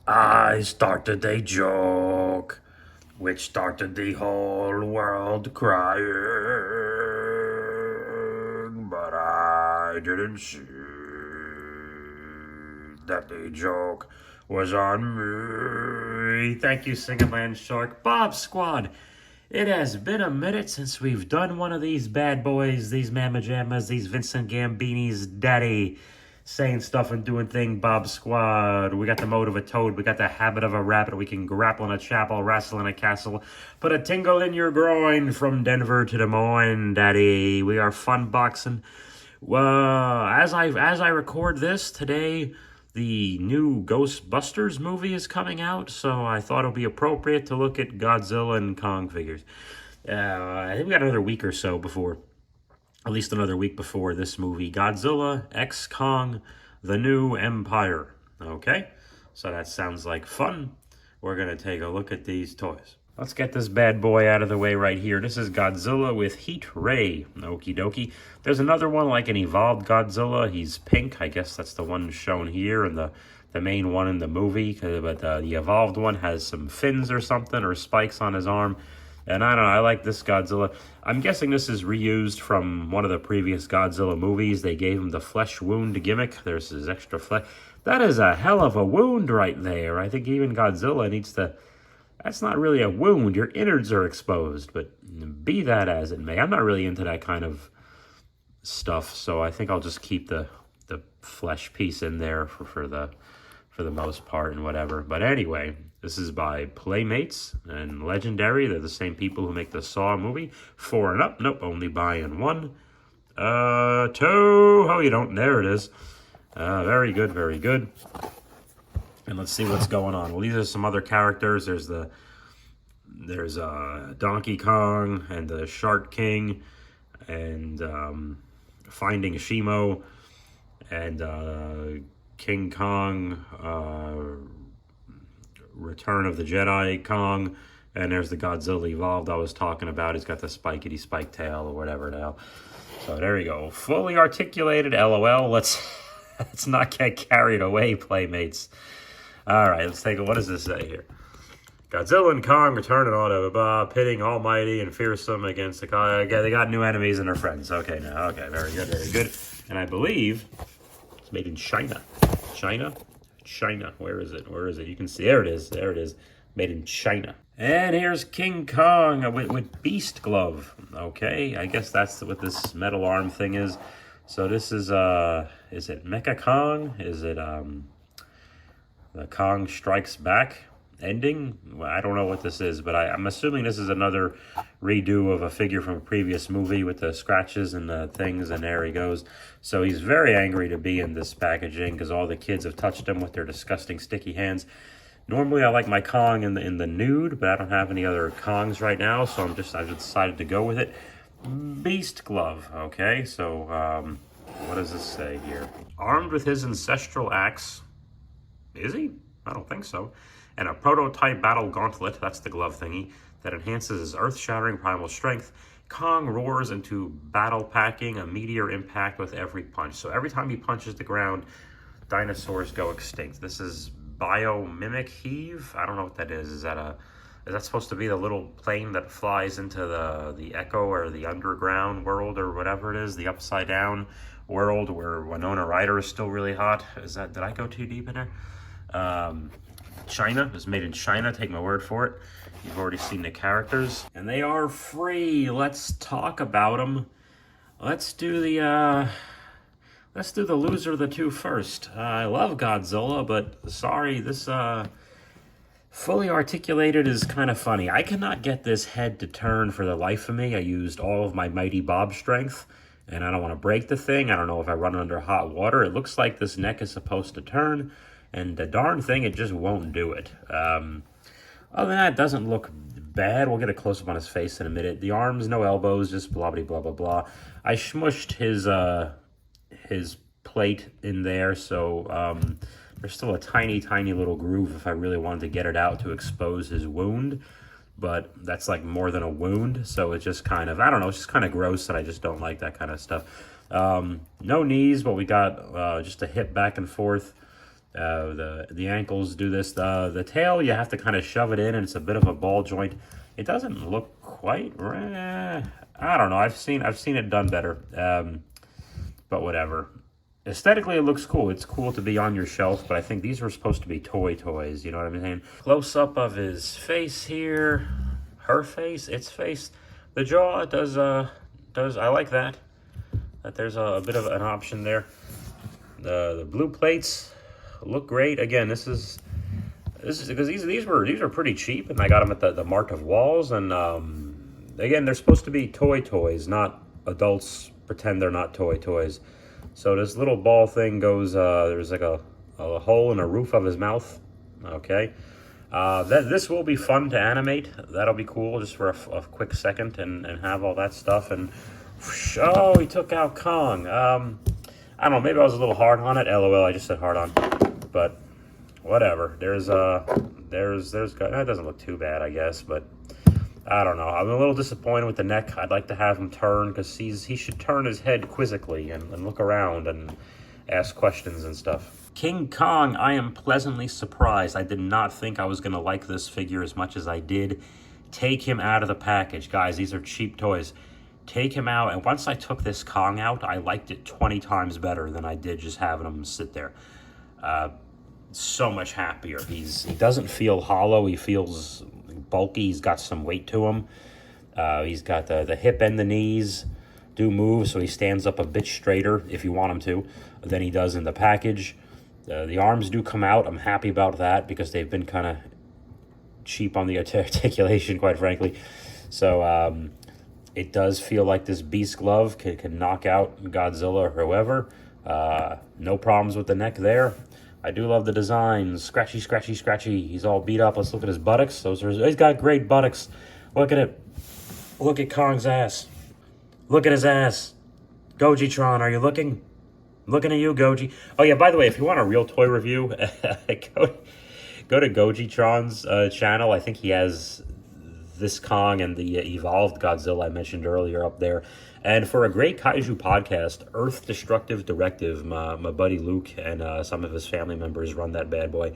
I started a joke, which started the whole world crying, but I didn't see that the joke was on me. Thank you, Singaland Shark. Bob Squad, it has been a minute since we've done one of these bad boys, these Mamma Jammas, these Vincent Gambini's daddy saying stuff and doing thing, Bob Squad. We got the mode of a toad, we got the habit of a rabbit, we can grapple in a chapel, wrestle in a castle, put a tingle in your groin from Denver to Des Moines, daddy. We are fun boxing. As I record this today, the new Ghostbusters movie is coming out, so I thought it would be appropriate to look at Godzilla and Kong figures. I think we got another week or so before, at least another week before this movie, Godzilla x Kong, The New Empire. Okay, so that sounds like fun. We're going to take a look at these toys. Let's get this bad boy out of the way right here. This is Godzilla with Heat Ray. Okie dokie. There's another one like an evolved Godzilla. He's pink. I guess that's the one shown here, and the main one in the movie. But the evolved one has some fins or something, or spikes on his arm. And I don't know, I like this Godzilla. I'm guessing this is reused from one of the previous Godzilla movies. They gave him the flesh wound gimmick. There's his extra flesh. That is a hell of a wound right there. I think even Godzilla needs to... That's not really a wound. Your innards are exposed. But be that as it may, I'm not really into that kind of stuff. So I think I'll just keep the flesh piece in there for the most part and whatever. But anyway... This is by Playmates and Legendary. They're the same people who make the Saw movie. 4 and up. Nope, only buying 1. 2. Oh, you don't. There it is. Very good, very good. And let's see what's going on. Well, these are some other characters. There's Donkey Kong and the Shark King and Finding Shimo and King Kong, Return of the Jedi Kong, and there's the Godzilla evolved I was talking about. He's got the spikety spike tail or whatever now. So there we go. Fully articulated, LOL. Let's not get carried away, Playmates. All right, let's take a... What does this say here? Godzilla and Kong return in order, pitting Almighty and Fearsome against the... Okay, they got new enemies and their friends. Okay, now, okay, very good, very good. And I believe it's made in China. China? Where is it? Where is it? You can see. There it is. There it is. Made in China. And here's King Kong with Beast glove. Okay, I guess that's what this metal arm thing is. So this is it Mecha Kong? Is it the Kong Strikes Back ending? Well, I don't know what this is, but I'm assuming this is another redo of a figure from a previous movie with the scratches and the things, and there he goes. So he's very angry to be in this packaging because all the kids have touched him with their disgusting sticky hands. Normally I like my Kong in the nude, but I don't have any other Kongs right now, so I decided to go with it. Beast glove. Okay, so what does this say here? Armed with his ancestral axe. Is he? I don't think so. And a prototype battle gauntlet, that's the glove thingy, that enhances his earth-shattering primal strength. Kong roars into battle packing, a meteor impact with every punch. So every time he punches the ground, dinosaurs go extinct. This is Biomimic Heave. I don't know what that is. Is that supposed to be the little plane that flies into the Echo or the underground world or whatever it is, the upside down world where Winona Ryder is still really hot? Did I go too deep in there? China. It was made in China. Take my word for it. You've already seen the characters. And they are free. Let's talk about them. Let's do the loser of the two first. I love Godzilla, but sorry, this fully articulated is kind of funny. I cannot get this head to turn for the life of me. I used all of my Mighty Bob strength, and I don't want to break the thing. I don't know if I run it under hot water. It looks like this neck is supposed to turn, and the darn thing, it just won't do it. Other than that, it doesn't look bad. We'll get a close-up on his face in a minute. The arms, no elbows, just blah, blah, blah, blah, blah. I smushed his plate in there, so there's still a tiny, tiny little groove if I really wanted to get it out to expose his wound. But that's like more than a wound, so it's just kind of, I don't know, it's just kind of gross, and I just don't like that kind of stuff. No knees, but we got just a hip back and forth. The ankles do this. The tail, you have to kind of shove it in, and it's a bit of a ball joint. It doesn't look quite. I don't know. I've seen it done better. But whatever. Aesthetically, it looks cool. It's cool to be on your shelf, but I think these were supposed to be toys. You know what I'm saying? Close up of his face here. Her face, its face. The jaw does I like that. That there's a bit of an option there. The blue plates look great. Again, this is because these were pretty cheap, and I got them at the Mart of Walls. And again, they're supposed to be toys, not adults pretend they're not toys. So this little ball thing goes. There's like a hole in the roof of his mouth. Okay. This will be fun to animate. That'll be cool, just for a quick second, and have all that stuff. And oh, he took out Kong. I don't know. Maybe I was a little hard on it. LOL. I just said hard on, but whatever. That doesn't look too bad, I guess, but I don't know. I'm a little disappointed with the neck. I'd like to have him turn, because he should turn his head quizzically and look around and ask questions and stuff. King Kong, I am pleasantly surprised. I did not think I was going to like this figure as much as I did. Take him out of the package. Guys, these are cheap toys. Take him out, and once I took this Kong out, I liked it 20 times better than I did just having him sit there. So much happier. He doesn't feel hollow. He feels bulky. He's got some weight to him. He's got the hip and the knees do move, so he stands up a bit straighter if you want him to than he does in the package. The arms do come out. I'm happy about that, because they've been kind of cheap on the articulation, quite frankly. So it does feel like this beast glove can knock out Godzilla or whoever. No problems with the neck there. I do love the design. Scratchy, scratchy, scratchy. He's all beat up. Let's look at his buttocks. He's got great buttocks. Look at it. Look at Kong's ass. Look at his ass. Gojitron, are you looking? Looking at you, Goji. Oh yeah, by the way, if you want a real toy review, go to Gojitron's channel. I think he has this Kong and the evolved Godzilla I mentioned earlier up there. And for a great kaiju podcast, Earth Destruction Directive, my buddy Luke and some of his family members run that bad boy.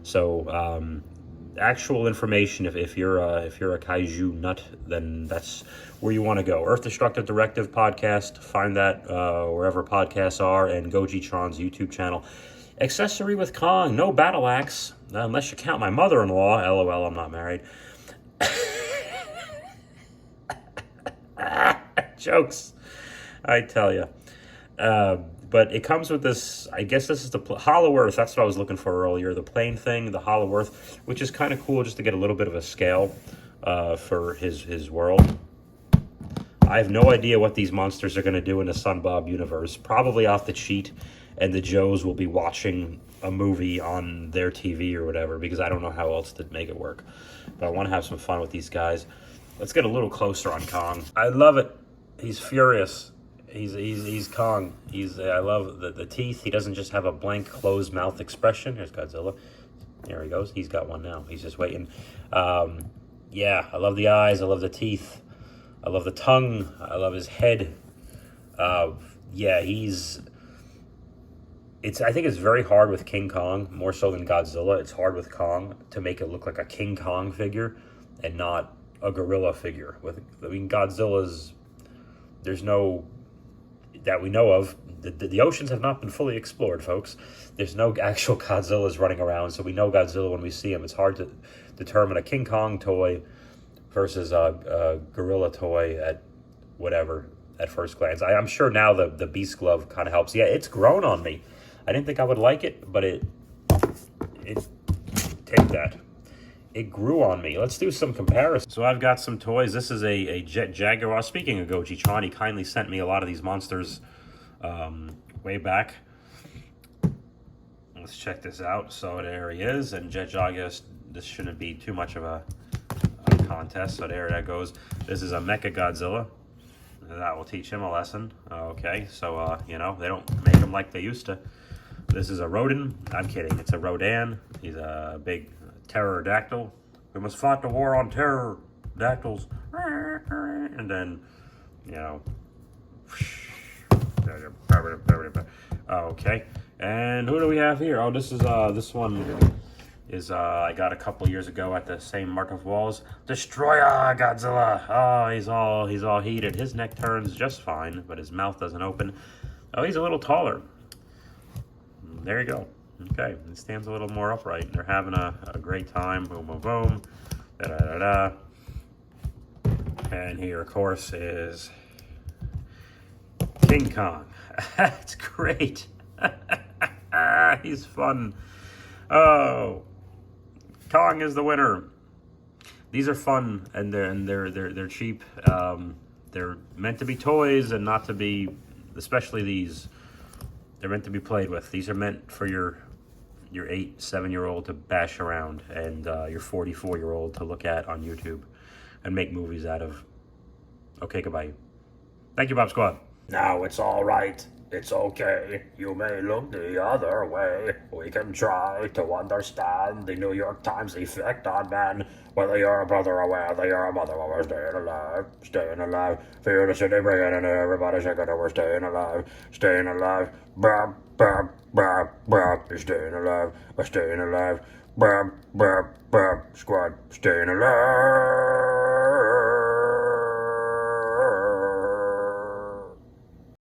So actual information, if you're a kaiju nut, then that's where you want to go. Earth Destruction Directive podcast. Find that wherever podcasts are, and Gojitron's YouTube channel. Accessory with Kong, no battle axe, unless you count my mother-in-law. LOL, I'm not married. Jokes, I tell you. But it comes with this, I guess this is the Hollow Earth. That's what I was looking for earlier. The plain thing, the Hollow Earth, which is kind of cool just to get a little bit of a scale for his world. I have no idea what these monsters are going to do in the SpongeBob universe. Probably off the cheat, and the Joes will be watching a movie on their TV or whatever, because I don't know how else to make it work. But I want to have some fun with these guys. Let's get a little closer on Kong. I love it. He's furious. He's Kong. I love the teeth. He doesn't just have a blank closed mouth expression. Here's Godzilla. There he goes. He's got one now. He's just waiting. Yeah, I love the eyes. I love the teeth. I love the tongue. I love his head. Yeah, I think it's very hard with King Kong, more so than Godzilla. It's hard with Kong to make it look like a King Kong figure and not a gorilla figure. Godzilla's, there's no, that we know of, the oceans have not been fully explored, folks. There's no actual Godzillas running around, so we know Godzilla when we see him. It's hard to determine a King Kong toy versus a gorilla toy at first glance. I'm sure now the Beast glove kind of helps. Yeah, it's grown on me. I didn't think I would like it, but it take that. It grew on me. Let's do some comparisons. So I've got some toys. This is a Jet Jaguar. Speaking of Gojitron, he kindly sent me a lot of these monsters way back. Let's check this out. So there he is. And Jet Jaguar, this shouldn't be too much of a contest. So there that goes. This is a Mecha Godzilla. That will teach him a lesson. Okay, so, they don't make them like they used to. This is a Rodin. I'm kidding. It's a Rodan. He's a big pterodactyl. We must fight the war on pterodactyls. And then, okay. And who do we have here? Oh, this one is I got a couple years ago at the same Market of Walls. Destroyer Godzilla. Oh, he's all heated. His neck turns just fine, but his mouth doesn't open. Oh, he's a little taller. There you go. Okay, he stands a little more upright. They're having a great time. Boom, boom, boom. Da da da da. And here, of course, is King Kong. That's great. He's fun. Oh, Kong is the winner. These are fun, and they're cheap. They're meant to be toys and not to be, especially these. They're meant to be played with. These are meant for your 8-7-year-old to bash around, and your 44-year-old to look at on YouTube and make movies out of. Okay, goodbye. Thank you, Bob Squad. Now it's all right. It's okay. You may look the other way. We can try to understand the New York Times effect on men. Whether you're a brother or whether you're a mother, well, we're staying alive. Staying alive. Feel the city breaking and everybody's shaking and we're staying alive. Staying alive. Bam, bam, bam, bam. You're staying alive. We're staying alive. Bam, bam, bam. Squad. Staying alive.